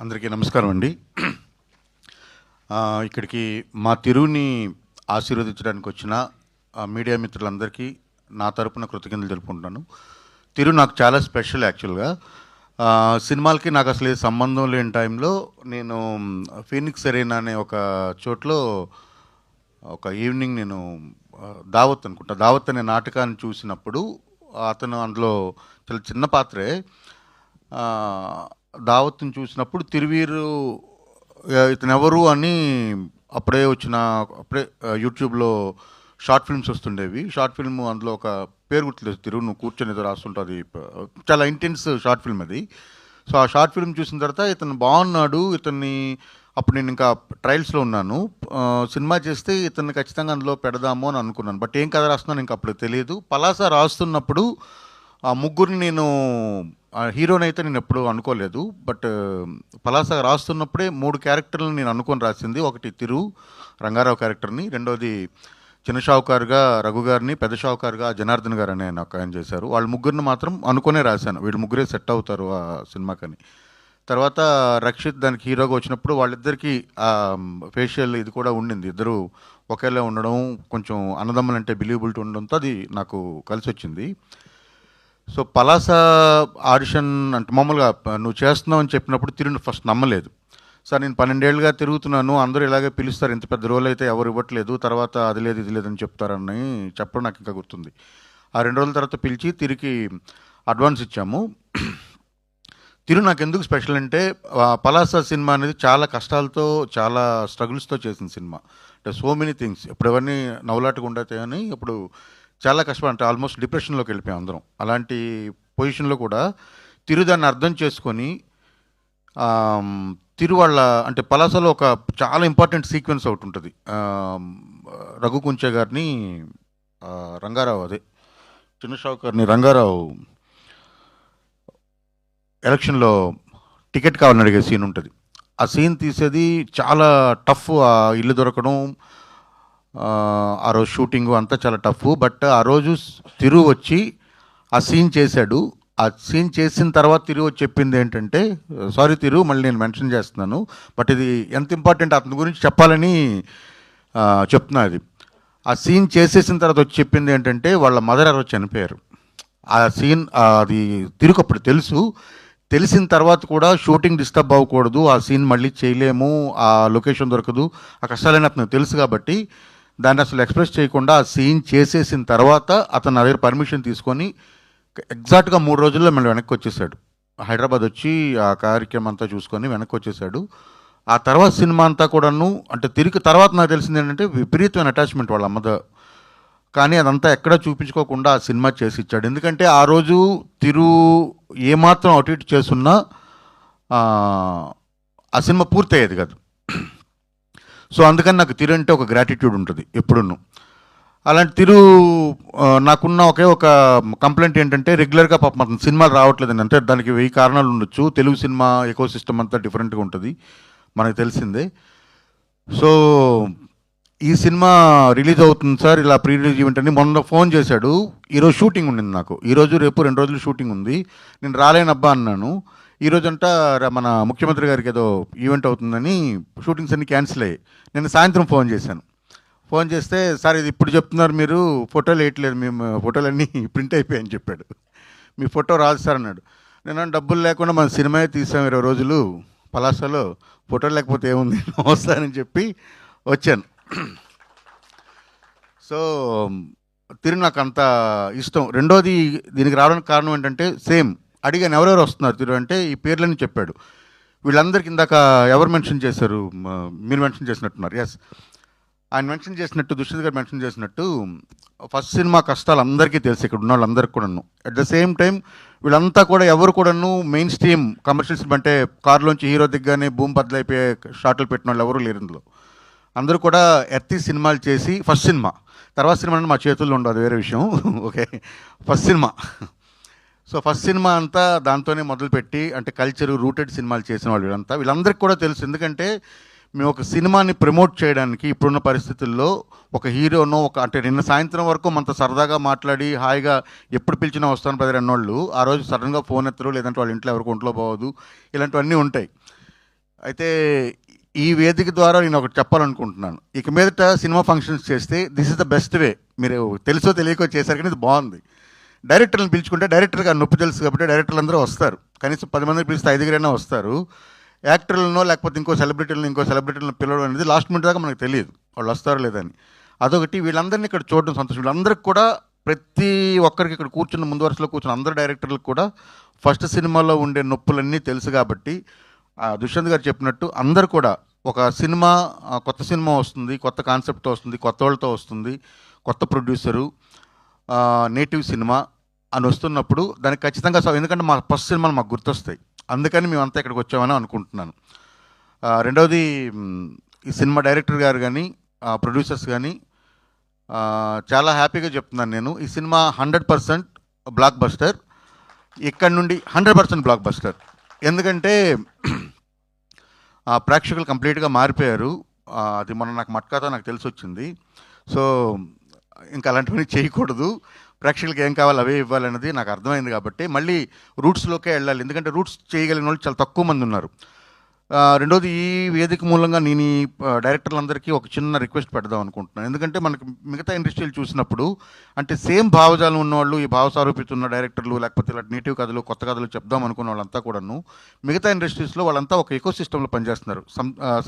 అందరికీ నమస్కారం అండి. ఇక్కడికి మా తిరుని ఆశీర్వదించడానికి వచ్చిన మీడియా మిత్రులందరికీ నా తరపున కృతజ్ఞతలు తెలుపుకుంటున్నాను. తిరు నాకు చాలా స్పెషల్ యాక్చువల్గా. సినిమాలకి నాకు అసలు సంబంధం లేని టైంలో నేను ఫీనిక్స్ అరేనా అనే ఒక చోట్లో ఒక ఈవినింగ్ నేను దావత్ అనే నాటకాన్ని చూసినప్పుడు అతను అందులో చాలా చిన్న పాత్రే. దావత్ని చూసినప్పుడు తిరువీరు ఇతను ఎవరు అని అప్పుడే యూట్యూబ్లో షార్ట్ ఫిల్మ్స్ వస్తుండేవి. షార్ట్ ఫిల్మ్ అందులో ఒక పేరు గుర్తులేదు, తిరుగు నువ్వు కూర్చొని ఏదో రాస్తుంటుంది, చాలా ఇంటెన్స్ షార్ట్ ఫిల్మ్ అది. సో ఆ షార్ట్ ఫిల్మ్ చూసిన తర్వాత ఇతను బాగున్నాడు, అప్పుడు నేను ఇంకా ట్రయల్స్లో ఉన్నాను, సినిమా చేస్తే ఇతన్ని ఖచ్చితంగా అందులో పెడదాము అని అనుకున్నాను. బట్ ఏం కథ రాస్తున్నాను ఇంకా అప్పుడు తెలియదు. పలాస రాస్తున్నప్పుడు ఆ ముగ్గురిని నేను హీరోని అయితే నేను ఎప్పుడు అనుకోలేదు. బట్ పలాస రాస్తున్నప్పుడే 3 క్యారెక్టర్లను నేను అనుకొని రాసింది. ఒకటి తిరు రంగారావు క్యారెక్టర్ని, రెండోది చిన్న షావుకారుగా రఘు గారిని, పెద్ద షావుకారుగా జనార్దన్ గారు అనే నాకు ఆయన చేశారు. వాళ్ళ ముగ్గురిని మాత్రం అనుకునే రాశాను, వీళ్ళు ముగ్గురే సెట్ అవుతారు ఆ సినిమాకని. తర్వాత రక్షిత్ దానికి హీరోగా వచ్చినప్పుడు వాళ్ళిద్దరికీ ఫేషియల్ ఇది కూడా ఉండింది, ఇద్దరు ఒకేలా ఉండడం, కొంచెం అన్నదమ్ములంటే బిలీవబిలిటీ ఉండడంతో అది నాకు కలిసి వచ్చింది. సో పలాస ఆడిషన్ అంటే మామూలుగా నువ్వు చేస్తున్నావు అని చెప్పినప్పుడు తిరుని ఫస్ట్ నమ్మలేదు. సార్ నేను 12 ఏళ్ళుగా తిరుగుతున్నాను, అందరూ ఇలాగే పిలుస్తారు, ఇంత పెద్ద రోల్ అయితే ఎవరు ఇవ్వట్లేదు, తర్వాత అది లేదు ఇది లేదని చెప్తారని చెప్పడం నాకు ఇంకా గుర్తుంది. ఆ 2 రోజుల తర్వాత పిలిచి తిరిగి అడ్వాన్స్ ఇచ్చాము. తిరు నాకు ఎందుకు స్పెషల్ అంటే పలాస సినిమా అనేది చాలా కష్టాలతో చాలా స్ట్రగుల్స్తో చేసిన సినిమా. అంటే సో మెనీ థింగ్స్, ఇప్పుడు ఎవరిని నవ్వులాటగా ఉండతే అని ఇప్పుడు చాలా కష్టపడి, అంటే ఆల్మోస్ట్ డిప్రెషన్లోకి వెళ్ళిపోయాం అందరం. అలాంటి పొజిషన్లో కూడా తిరు దాన్ని అర్థం చేసుకొని తిరు వాళ్ళ అంటే పలాసలో ఒక చాలా ఇంపార్టెంట్ సీక్వెన్స్ ఒకటి ఉంటుంది. రఘు కుంచే గారిని రంగారావు, అదే చిన్న షావుకారిని రంగారావు ఎలక్షన్లో టికెట్ కావాలని అడిగే సీన్ ఉంటుంది. ఆ సీన్ తీసేది చాలా టఫ్, ఆ ఇల్లు దొరకడం, ఆ రోజు షూటింగు అంతా చాలా టఫ్. బట్ ఆ రోజు తిరు వచ్చి ఆ సీన్ చేశాడు. ఆ సీన్ చేసిన తర్వాత తిరు వచ్చి చెప్పింది ఏంటంటే, సారీ తిరు మళ్ళీ నేను మెన్షన్ చేస్తున్నాను, బట్ ఇది ఎంత ఇంపార్టెంట్ అతని గురించి చెప్పాలని చెప్తున్నా. అది ఆ సీన్ చేసేసిన తర్వాత వచ్చి చెప్పింది ఏంటంటే, వాళ్ళ మదర్ ఎవరో చనిపోయారు. ఆ సీన్ అది తిరుగు అప్పుడు తెలిసిన తర్వాత కూడా షూటింగ్ డిస్టర్బ్ అవ్వకూడదు, ఆ సీన్ మళ్ళీ చేయలేము, ఆ లొకేషన్ దొరకదు, ఆ కష్టాలని అతను తెలుసు కాబట్టి దాన్ని అసలు ఎక్స్ప్రెస్ చేయకుండా ఆ సీన్ చేసేసిన తర్వాత అతను నా దగ్గర పర్మిషన్ తీసుకొని ఎగ్జాక్ట్గా 3 రోజుల్లో మళ్ళీ వెనక్కి వచ్చేసాడు. హైదరాబాద్ వచ్చి ఆ కార్యక్రమం అంతా చూసుకొని వెనక్కి వచ్చేసాడు. ఆ తర్వాత సినిమా అంతా కూడాను అంటే తిరిగి తర్వాత నాకు తెలిసింది ఏంటంటే విపరీతమైన అటాచ్మెంట్ వాళ్ళ అమ్మతో. కానీ అదంతా ఎక్కడా చూపించుకోకుండా ఆ సినిమా చేసి ఇచ్చాడు. ఎందుకంటే ఆ రోజు తిరు ఏమాత్రం అటు ఇటు చేస్తున్నా ఆ సినిమా పూర్తయ్యేది కాదు. సో అందుకని నాకు తిరు అంటే ఒక గ్రాటిట్యూడ్ ఉంటుంది ఎప్పుడును. అలాంటి తిరు నాకున్న ఒకే ఒక కంప్లైంట్ ఏంటంటే, రెగ్యులర్గా పాపం అతను సినిమాలు రావట్లేదని. అంటే దానికి 1000 కారణాలు ఉండొచ్చు. తెలుగు సినిమా ఎకో సిస్టమ్ అంతా డిఫరెంట్గా ఉంటుంది, మనకు తెలిసిందే. సో ఈ సినిమా రిలీజ్ అవుతుంది సార్, ఇలా ప్రీ రిలీజ్ ఈవెంట్ అని మొన్న ఫోన్ చేశాడు. ఈరోజు షూటింగ్ ఉండింది నాకు, ఈరోజు రేపు 2 రోజులు షూటింగ్ ఉంది, నేను రాలేనబ్బా అన్నాను. ఈరోజంట మన ముఖ్యమంత్రి గారికి ఏదో ఈవెంట్ అవుతుందని షూటింగ్స్ అన్నీ క్యాన్సిల్ అయ్యాయి. నేను సాయంత్రం ఫోన్ చేశాను. ఫోన్ చేస్తే, సార్ ఇది ఇప్పుడు చెప్తున్నారు మీరు, ఫోటోలు వేయట్లేదు, మేము ఫోటోలన్నీ ప్రింట్ అయిపోయాయని చెప్పాడు. మీ ఫోటో రాదు సార్ అన్నాడు. నేను డబ్బులు లేకుండా మన సినిమా తీసాం 20 రోజులు పలాసలో, ఫోటోలు లేకపోతే ఏముంది, వస్తానని చెప్పి వచ్చాను. సో తిరిగి నాకు అంత ఇష్టం. రెండోది దీనికి రావడానికి కారణం ఏంటంటే, సేమ్ అడిగాను ఎవరెవరు వస్తున్నారు తిరు అంటే, ఈ పేర్లని చెప్పాడు. వీళ్ళందరికీ ఇందాక ఎవరు మెన్షన్ చేశారు, మీరు మెన్షన్ చేసినట్టున్నారు. ఎస్, ఆయన మెన్షన్ చేసినట్టు, దుష్యంత్ గారు మెన్షన్ చేసినట్టు, ఫస్ట్ సినిమా కష్టాలు అందరికీ తెలుసు, ఇక్కడ ఉన్న వాళ్ళందరికీ కూడాను. అట్ ద సేమ్ టైం వీళ్ళంతా కూడా ఎవరు కూడాను మెయిన్ స్ట్రీమ్ కమర్షియల్ సినిమా అంటే కారులోంచి హీరో దిగ్గానే భూమి బద్దలైపోయే షాట్లు పెట్టిన వాళ్ళు ఎవరు లేరు ఇందులో. అందరూ కూడా ఎర్తీ సినిమాలు చేసి, ఫస్ట్ సినిమా, తర్వాత సినిమా అంటే మా చేతుల్లో ఉండదు, అది వేరే విషయం. Okay, first cinema. So first cinema అంతా దాంతోనే మొదలుపెట్టి, అంటే కల్చరు రూటెడ్ సినిమాలు చేసిన వాళ్ళు వీళ్ళందరికీ కూడా తెలుసు. ఎందుకంటే మేము ఒక సినిమాని ప్రమోట్ చేయడానికి ఇప్పుడున్న పరిస్థితుల్లో ఒక హీరోనో అంటే నిన్న సాయంత్రం వరకు మనతో సరదాగా మాట్లాడి హాయిగా ఎప్పుడు పిలిచినా వస్తాను బ్రదర్ అన్నోళ్ళు ఆ రోజు సడన్గా ఫోన్ ఎత్తరు, లేదంటే వాళ్ళ ఇంట్లో ఎవరికి ఒంట్లో పోవదు, ఇలాంటివన్నీ ఉంటాయి. అయితే ఈ వేదిక ద్వారా నేను ఒకటి చెప్పాలనుకుంటున్నాను. ఇక మీదట సినిమా ఫంక్షన్స్ చేస్తే this is the best way. మీరు తెలుసో తెలియకో చేశారు కానీ ఇది బాగుంది. డైరెక్టర్లను పిలుచుకుంటే డైరెక్టర్గా నొప్పి తెలుసు కాబట్టి డైరెక్టర్లు అందరూ వస్తారు. కనీసం 10 మందిని పిలిస్తే 5 వస్తారు. యాక్టర్లను లేకపోతే ఇంకో సెలబ్రిటీలను పిలవడం అనేది లాస్ట్ మినిట్ దాకా మనకు తెలియదు వాళ్ళు వస్తారో లేదని. అదొకటి. వీళ్ళందరినీ ఇక్కడ చూడడం సంతోషం. వీళ్ళందరికీ కూడా ప్రతి ఒక్కరికి ఇక్కడ కూర్చున్న ముందు వరుసలో కూర్చున్న అందరు డైరెక్టర్లకు కూడా ఫస్ట్ సినిమాలో ఉండే నొప్పులన్నీ తెలుసు కాబట్టి దుష్యంత్ గారు చెప్పినట్టు అందరు కూడా ఒక సినిమా కొత్త సినిమా వస్తుంది, కొత్త కాన్సెప్ట్తో వస్తుంది, కొత్త వాళ్ళతో వస్తుంది, కొత్త ప్రొడ్యూసరు, నేటివ్ సినిమా అని వస్తున్నప్పుడు దానికి ఖచ్చితంగా ఎందుకంటే మా ఫస్ట్ సినిమాలు మాకు గుర్తొస్తాయి. అందుకని మేమంతా ఇక్కడికి వచ్చామని అనుకుంటున్నాను. రెండవది, ఈ సినిమా డైరెక్టర్ గారు కానీ ప్రొడ్యూసర్స్ కానీ చాలా హ్యాపీగా చెప్తున్నాను నేను. ఈ సినిమా 100% బ్లాక్ బస్టర్. ఇక్కడ నుండి 100% బ్లాక్ బస్టర్. ఎందుకంటే ప్రేక్షకులు కంప్లీట్గా మారిపోయారు. అది మొన్న నాకు మట్కాతో నాకు తెలిసి వచ్చింది. సో ఇంకా అలాంటివన్నీ చేయకూడదు. ప్రేక్షకులకి ఏం కావాలి అవే ఇవ్వాలన్నది నాకు అర్థమైంది కాబట్టి మళ్ళీ రూట్స్లోకే వెళ్ళాలి. ఎందుకంటే రూట్స్ చేయగలిగిన వాళ్ళు చాలా తక్కువ మంది ఉన్నారు. రెండోది, ఈ వేదిక మూలంగా నేను ఈ డైరెక్టర్లందరికీ ఒక చిన్న రిక్వెస్ట్ పెడదాం అనుకుంటున్నాను. ఎందుకంటే మనకి మిగతా ఇండస్ట్రీలు చూసినప్పుడు అంటే సేమ్ భావజాలం ఉన్నవాళ్ళు, ఈ భావసారూపిత ఉన్న డైరెక్టర్లు లేకపోతే ఇలాంటి నేటివ్ కథలు, కొత్త కథలు చెప్దాం అనుకున్న వాళ్ళంతా కూడాను మిగతా ఇండస్ట్రీస్లో వాళ్ళంతా ఒక ఎకో సిస్టంలో పనిచేస్తున్నారు.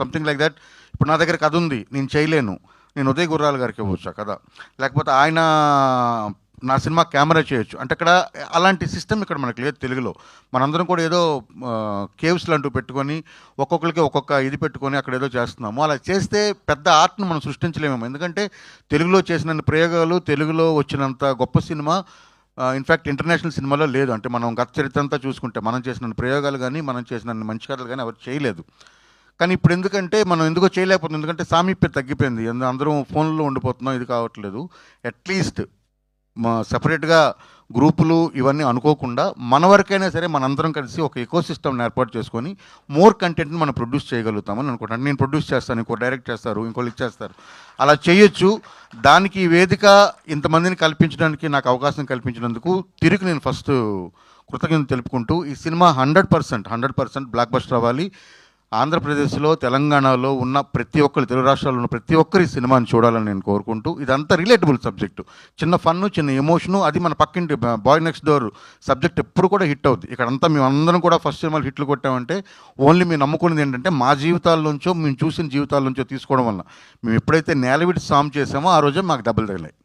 Something like that. ఇప్పుడు నా దగ్గర కథ ఉంది, నేను చేయలేను, నేను ఉదయ్ గుర్రాల గారికి ఇవ్వచ్చు ఆ కథ, లేకపోతే ఆయన నా సినిమా కెమెరా చేయొచ్చు అంటే అక్కడ అలాంటి సిస్టమ్ ఇక్కడ మనకు లేదు తెలుగులో. మనందరం కూడా ఏదో కేవ్స్ లాంటివి పెట్టుకొని ఒక్కొక్కరికి ఒక్కొక్క ఇది పెట్టుకొని అక్కడ ఏదో చేస్తున్నాము. అలా చేస్తే పెద్ద ఆర్ట్ను మనం సృష్టించలేమేమో. ఎందుకంటే తెలుగులో చేసిన ప్రయోగాలు, తెలుగులో వచ్చినంత గొప్ప సినిమా ఇన్ఫ్యాక్ట్ ఇంటర్నేషనల్ సినిమాలో లేదు. అంటే మనం గత చరిత్ర అంతా చూసుకుంటే మనం చేసిన ప్రయోగాలు కానీ మనం చేసిన మంచి కథలు కానీ ఎవరు చేయలేదు. కానీ ఇప్పుడు ఎందుకంటే మనం ఎందుకో చేయలేకపోతున్నాం, ఎందుకంటే సామీప్యత తగ్గిపోయింది. అందరం ఫోన్లో ఉండిపోతున్నాం, ఇది కావట్లేదు. అట్లీస్ట్ సపరేట్గా గ్రూపులు ఇవన్నీ అనుకోకుండా మన వరకైనా సరే మనందరం కలిసి ఒక ఎకో సిస్టమ్ని ఏర్పాటు చేసుకొని మోర్ కంటెంట్ని మనం ప్రొడ్యూస్ చేయగలుగుతామని అనుకుంటాను. నేను ప్రొడ్యూస్ చేస్తాను, ఇంకో డైరెక్ట్ చేస్తారు, ఇంకోళ్ళు ఇచ్చేస్తారు, అలా చేయొచ్చు. దానికి ఈ వేదిక ఇంతమందిని కల్పించడానికి నాకు అవకాశం కల్పించినందుకు తిరిగి నేను ఫస్ట్ కృతజ్ఞత తెలుపుకుంటూ ఈ సినిమా 100% బ్లాక్ బస్టర్ అవ్వాలి. ఆంధ్రప్రదేశ్లో, తెలంగాణలో ఉన్న ప్రతి ఒక్కరు, తెలుగు రాష్ట్రాల్లో ఉన్న ప్రతి ఒక్కరు ఈ సినిమాని చూడాలని నేను కోరుకుంటూ, ఇదంతా రిలేటబుల్ సబ్జెక్టు, చిన్న ఫన్ను, చిన్న ఎమోషను. అది మన పక్కింటి బాయ్ నెక్స్ట్ డోర్ సబ్జెక్ట్ ఎప్పుడు కూడా హిట్ అవుద్ది. ఇక్కడంతా మేము అందరం కూడా ఫస్ట్ సినిమాలు హిట్లు కొట్టామంటే ఓన్లీ మేము నమ్ముకున్నది ఏంటంటే మా జీవితాల్లోంచో, మేము చూసిన జీవితాల్లోంచో తీసుకోవడం వల్ల. మేము ఎప్పుడైతే నేలవిడి సామ్ చేసామో ఆ రోజే మాకు దెబ్బలు తగిలాయి.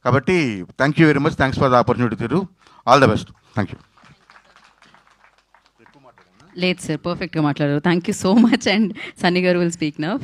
కాబట్టి thank you very much. Thanks for the opportunity Thiru. All the best. Thank you. లేదు సార్, పర్ఫెక్ట్గా మాట్లాడారు. Thank you so much. And Sunny garu will speak now.